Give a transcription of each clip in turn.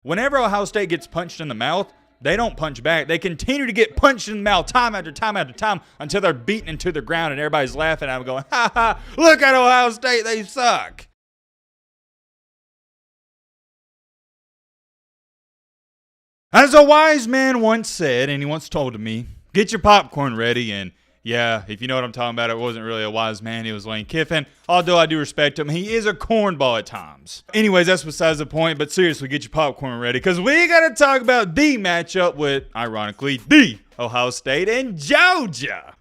Whenever Ohio State gets punched in the mouth, they don't punch back. They continue to get punched in the mouth time after time after time until they're beaten into the ground and everybody's laughing at them going, ha ha, look at Ohio State, they suck. As a wise man once said, and he once told me, get your popcorn ready. And yeah, if you know what I'm talking about, it wasn't really a wise man. It was Lane Kiffin. Although I do respect him, he is a cornball at times. Anyways, that's besides the point. But seriously, get your popcorn ready because we got to talk about the matchup with, ironically, the Ohio State and Georgia.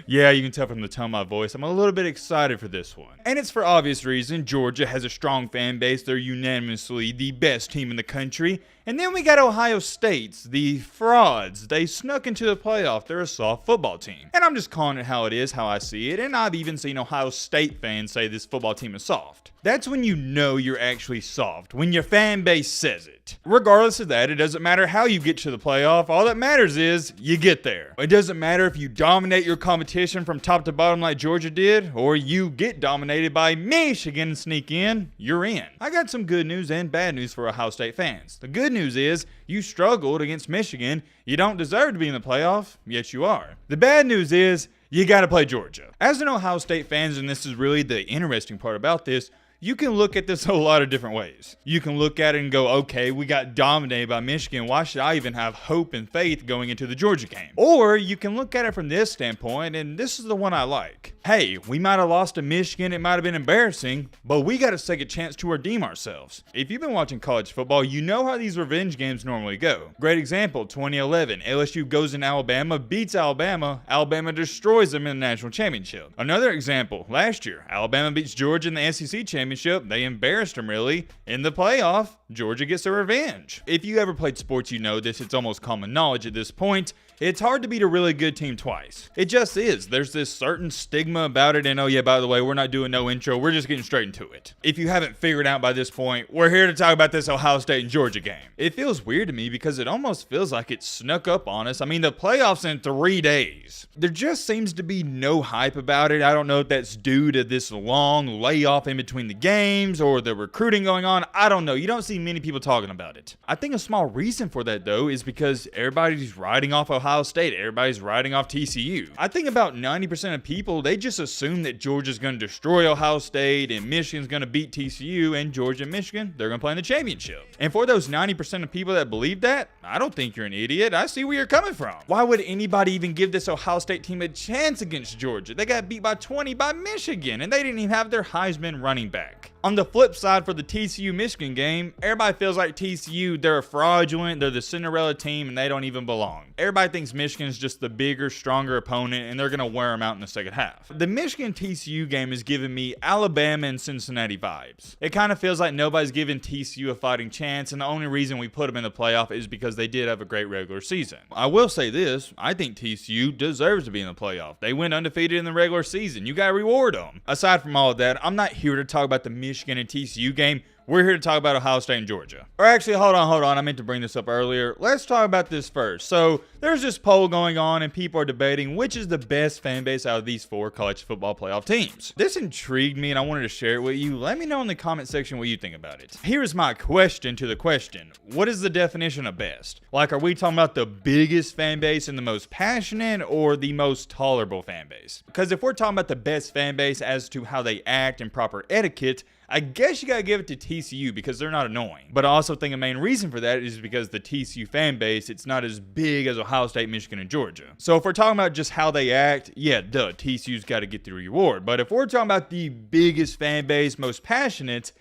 Yeah, you can tell from the tone of my voice, I'm a little bit excited for this one. And it's for obvious reason. Georgia has a strong fan base. They're unanimously the best team in the country. And then we got Ohio State's, the frauds. They snuck into the playoff. They're a soft football team. And I'm just calling it how it is, how I see it. And I've even seen Ohio State fans say this football team is soft. That's when you know you're actually soft, when your fan base says it. Regardless of that, it doesn't matter how you get to the playoff. All that matters is you get there. It doesn't matter if you dominate your competition from top to bottom like Georgia did, or you get dominated by Michigan and sneak in, you're in. I got some good news and bad news for Ohio State fans. The good news is you struggled against Michigan. You don't deserve to be in the playoff, yet you are. The bad news is you got to play Georgia. As an Ohio State fans, and this is really the interesting part about this, you can look at this a lot of different ways. You can look at it and go, okay, we got dominated by Michigan. Why should I even have hope and faith going into the Georgia game? Or you can look at it from this standpoint, and this is the one I like. Hey, we might have lost to Michigan. It might have been embarrassing, but we got to take a chance to redeem ourselves. If you've been watching college football, you know how these revenge games normally go. Great example, 2011. LSU goes in Alabama, beats Alabama. Alabama destroys them in the national championship. Another example, last year, Alabama beats Georgia in the SEC championship. They embarrassed them really. In the playoff, Georgia gets their revenge. If you ever played sports, you know this. It's almost common knowledge at this point. It's hard to beat a really good team twice. It just is. There's this certain stigma about it. And oh yeah, by the way, we're not doing no intro. We're just getting straight into it. If you haven't figured out by this point, we're here to talk about this Ohio State and Georgia game. It feels weird to me because it almost feels like it snuck up on us. I mean, the playoffs in 3 days. There just seems to be no hype about it. I don't know if that's due to this long layoff in between the games or the recruiting going on. I don't know. You don't see many people talking about it. I think a small reason for that though is because everybody's riding off Ohio State. Everybody's riding off TCU. I think about 90% of people, they just assume that Georgia's going to destroy Ohio State and Michigan's going to beat TCU, and Georgia and Michigan, they're going to play in the championship. And for those 90% of people that believe that, I don't think you're an idiot. I see where you're coming from. Why would anybody even give this Ohio State team a chance against Georgia? They got beat by 20 by Michigan, and they didn't even have their Heisman running back. On the flip side, for the TCU-Michigan game, everybody feels like TCU, they're fraudulent, they're the Cinderella team, and they don't even belong. Everybody thinks Michigan's just the bigger, stronger opponent, and they're going to wear them out in the second half. The Michigan-TCU game is giving me Alabama and Cincinnati vibes. It kind of feels like nobody's giving TCU a fighting chance, and the only reason we put them in the playoff is because they did have a great regular season. I will say this, I think TCU deserves to be in the playoff. They went undefeated in the regular season. You got to reward them. Aside from all of that, I'm not here to talk about the Michigan and TCU game. We're here to talk about Ohio State and Georgia. Or actually, hold on. I meant to bring this up earlier. Let's talk about this first. So there's this poll going on and people are debating which is the best fan base out of these 4 college football playoff teams. This intrigued me and I wanted to share it with you. Let me know in the comment section what you think about it. Here's my question to the question. What is the definition of best? Like, are we talking about the biggest fan base and the most passionate or the most tolerable fan base? Because if we're talking about the best fan base as to how they act and proper etiquette, I guess you gotta give it to TCU because they're not annoying. But I also think a main reason for that is because the TCU fan base, it's not as big as Ohio State, Michigan, and Georgia. So if we're talking about just how they act, yeah, duh, TCU's gotta get the reward. But if we're talking about the biggest fan base, most passionate,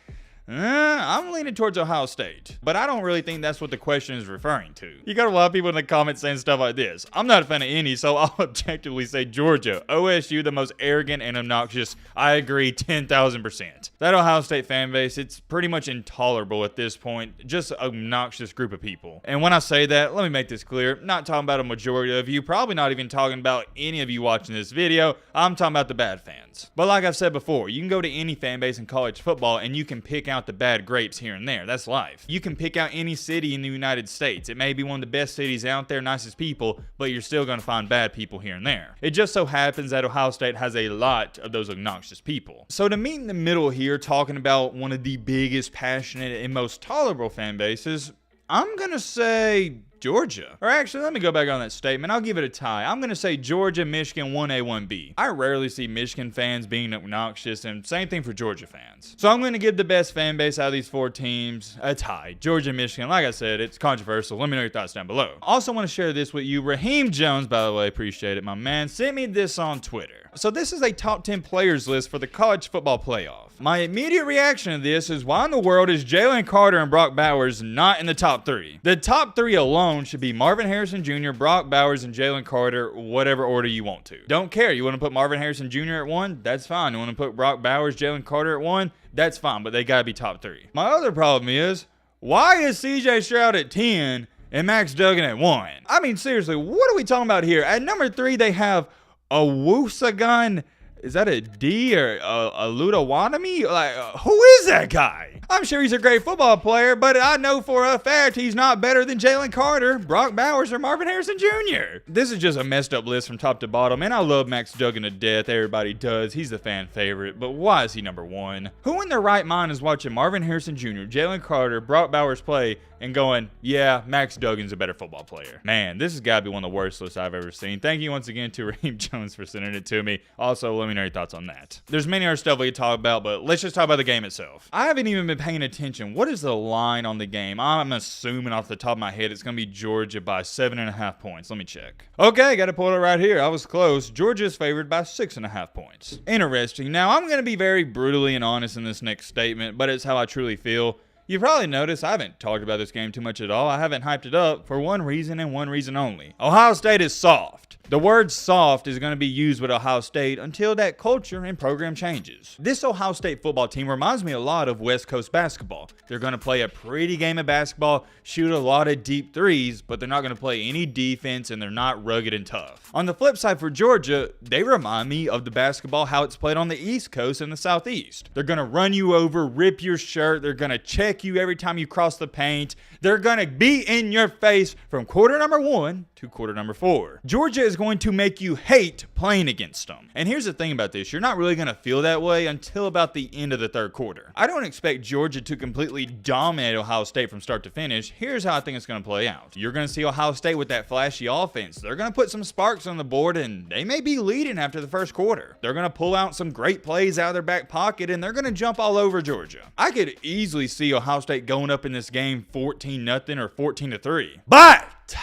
I'm leaning towards Ohio State, but I don't really think that's what the question is referring to. You got a lot of people in the comments saying stuff like this. I'm not a fan of any, so I'll objectively say Georgia. OSU, the most arrogant and obnoxious. I agree 10,000%. That Ohio State fan base, it's pretty much intolerable at this point. Just an obnoxious group of people. And when I say that, let me make this clear. I'm not talking about a majority of you, probably not even talking about any of you watching this video. I'm talking about the bad fans. But like I've said before, you can go to any fan base in college football and you can pick out the bad, great, scrapes here and there. That's life. You can pick out any city in the United States. It may be one of the best cities out there, nicest people, but you're still going to find bad people here and there. It just so happens that Ohio State has a lot of those obnoxious people. So to meet in the middle here, talking about one of the biggest, passionate, and most tolerable fan bases, I'm going to say Georgia. Or actually, let me go back on that statement. I'll give it a tie. I'm going to say Georgia, Michigan, 1A, 1B. I rarely see Michigan fans being obnoxious, and same thing for Georgia fans. So I'm going to give the best fan base out of these 4 teams a tie. Georgia, Michigan. Like I said, it's controversial. Let me know your thoughts down below. Also want to share this with you. Raheem Jones, by the way, appreciate it, my man, sent me this on Twitter. So this is a top 10 players list for the college football playoff. My immediate reaction to this is, why in the world is Jalen Carter and Brock Bowers not in the top 3? The top 3 alone should be Marvin Harrison Jr., Brock Bowers, and Jalen Carter, whatever order you want to. Don't care. You want to put Marvin Harrison Jr. at 1? That's fine. You want to put Brock Bowers, Jalen Carter at 1? That's fine, but they got to be top 3. My other problem is, why is CJ Stroud at 10 and Max Duggan at 1? I mean, seriously, what are we talking about here? At number 3, they have a Wusagun. Is that a D or a Ludawanami? Like, who is that guy? I'm sure he's a great football player, but I know for a fact he's not better than Jalen Carter, Brock Bowers, or Marvin Harrison Jr. This is just a messed up list from top to bottom, and I love Max Duggan to death. Everybody does. He's the fan favorite, but why is he number 1? Who in their right mind is watching Marvin Harrison Jr., Jalen Carter, Brock Bowers play and going, yeah, Max Duggan's a better football player? Man, this has got to be one of the worst lists I've ever seen. Thank you once again to Raheem Jones for sending it to me. Also, let me know your thoughts on that. There's many other stuff we could talk about, but let's just talk about the game itself. I haven't even been paying attention. What is the line on the game? I'm assuming off the top of my head it's going to be Georgia by 7.5 points. Let me check. Okay, got to pull it right here. I was close. Georgia is favored by 6.5 points. Interesting. Now, I'm going to be very brutally and honest in this next statement, but it's how I truly feel. You've probably noticed I haven't talked about this game too much at all. I haven't hyped it up for one reason and one reason only. Ohio State is soft. The word soft is going to be used with Ohio State until that culture and program changes. This Ohio State football team reminds me a lot of West Coast basketball. They're going to play a pretty game of basketball, shoot a lot of deep threes, but they're not going to play any defense, and they're not rugged and tough. On the flip side for Georgia, they remind me of the basketball how it's played on the East Coast and the Southeast. They're going to run you over, rip your shirt. They're going to check you every time you cross the paint. They're going to be in your face from quarter number 1 to quarter number 4. Georgia is going to make you hate playing against them. And here's the thing about this. You're not really going to feel that way until about the end of the third quarter. I don't expect Georgia to completely dominate Ohio State from start to finish. Here's how I think it's going to play out. You're going to see Ohio State with that flashy offense. They're going to put some sparks on the board, and they may be leading after the first quarter. They're going to pull out some great plays out of their back pocket, and they're going to jump all over Georgia. I could easily see Ohio State going up in this game 14-0 or 14-3. But,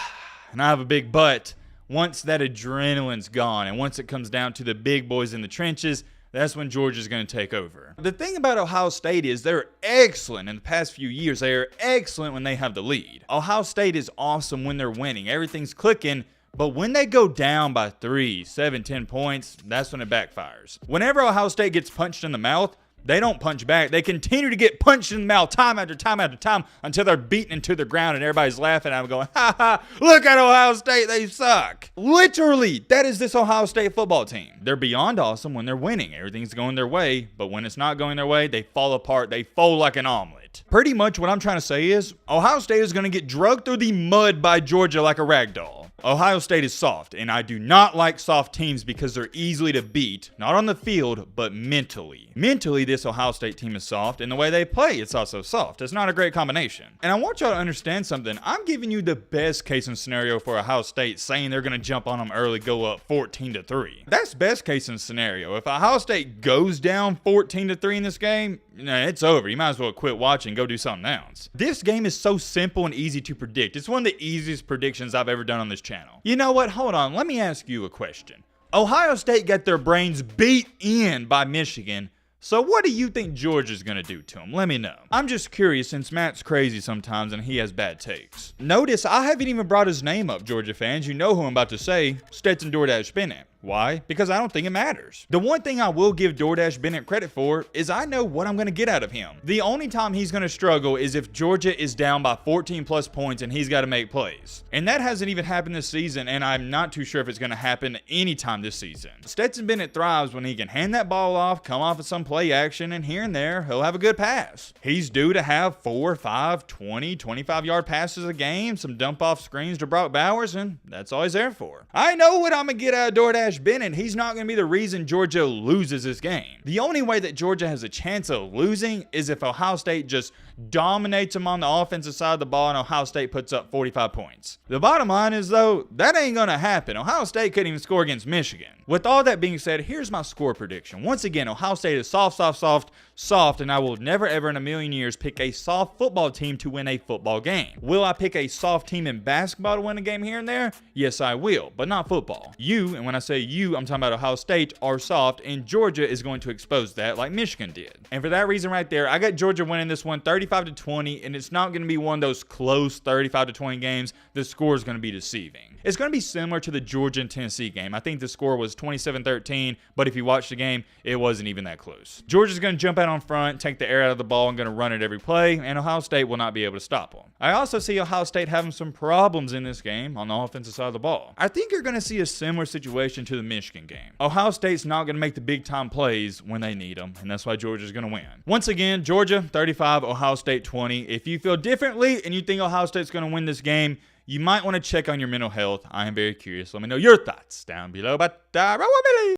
and I have a big but, once that adrenaline's gone and once it comes down to the big boys in the trenches, that's when Georgia's going to take over. The thing about Ohio State is they're excellent in the past few years. They are excellent when they have the lead. Ohio State is awesome when they're winning. Everything's clicking. But when they go down by 3, 7, 10 points, that's when it backfires. Whenever Ohio State gets punched in the mouth, they don't punch back. They continue to get punched in the mouth time after time after time until they're beaten into the ground and everybody's laughing at them going, ha ha, look at Ohio State, they suck. Literally, that is this Ohio State football team. They're beyond awesome when they're winning. Everything's going their way, but when it's not going their way, they fall apart. They fold like an omelet. Pretty much what I'm trying to say is Ohio State is going to get drugged through the mud by Georgia like a rag doll. Ohio State is soft, and I do not like soft teams because they're easily to beat, not on the field, but mentally. Mentally, this Ohio State team is soft, and the way they play, it's also soft. It's not a great combination. And I want y'all to understand something. I'm giving you the best case scenario for Ohio State, saying they're going to jump on them early, go up 14-3. That's best case scenario. If Ohio State goes down 14-3 in this game, it's over. You might as well quit watching, go do something else. This game is so simple and easy to predict. It's one of the easiest predictions I've ever done on this channel. You know what? Hold on. Let me ask you a question. Ohio State got their brains beat in by Michigan. So what do you think Georgia's going to do to him? Let me know. I'm just curious since Matt's crazy sometimes and he has bad takes. Notice I haven't even brought his name up, Georgia fans. You know who I'm about to say. Stetson DoorDash Bennett. Why? Because I don't think it matters. The one thing I will give DoorDash Bennett credit for is I know what I'm going to get out of him. The only time he's going to struggle is if Georgia is down by 14 plus points and he's got to make plays. And that hasn't even happened this season, and I'm not too sure if it's going to happen anytime this season. Stetson Bennett thrives when he can hand that ball off, come off of some play action, and here and there, he'll have a good pass. He's due to have 4, 5, 20, 25-yard passes a game, some dump-off screens to Brock Bowers, and that's all he's there for. I know what I'm going to get out of DoorDash Bennett. He's not going to be the reason Georgia loses this game. The only way that Georgia has a chance of losing is if Ohio State just dominates them on the offensive side of the ball and Ohio State puts up 45 points. The bottom line is, though, that ain't going to happen. Ohio State couldn't even score against Michigan. With all that being said, here's my score prediction. Once again, Ohio State is soft, and I will never ever in a million years pick a soft football team to win a football game. Will I pick a soft team in basketball to win a game here and there? Yes, I will, but not football. You, and when I say you, I'm talking about Ohio State, are soft, and Georgia is going to expose that like Michigan did. And for that reason right there, I got Georgia winning this one 35-20, and it's not going to be one of those close 35-20 games. The score is going to be deceiving. It's going to be similar to the Georgia and Tennessee game. I think the score was 27-13, but if you watch the game, it wasn't even that close. Georgia's going to jump out on front, take the air out of the ball, and going to run it every play, and Ohio State will not be able to stop them. I also see Ohio State having some problems in this game on the offensive side of the ball. I think you're going to see a similar situation to the Michigan game. Ohio State's not going to make the big-time plays when they need them, and that's why Georgia's going to win. Once again, Georgia 35, Ohio State 20. If you feel differently and you think Ohio State's going to win this game, you might want to check on your mental health. I am very curious. Let me know your thoughts down below. But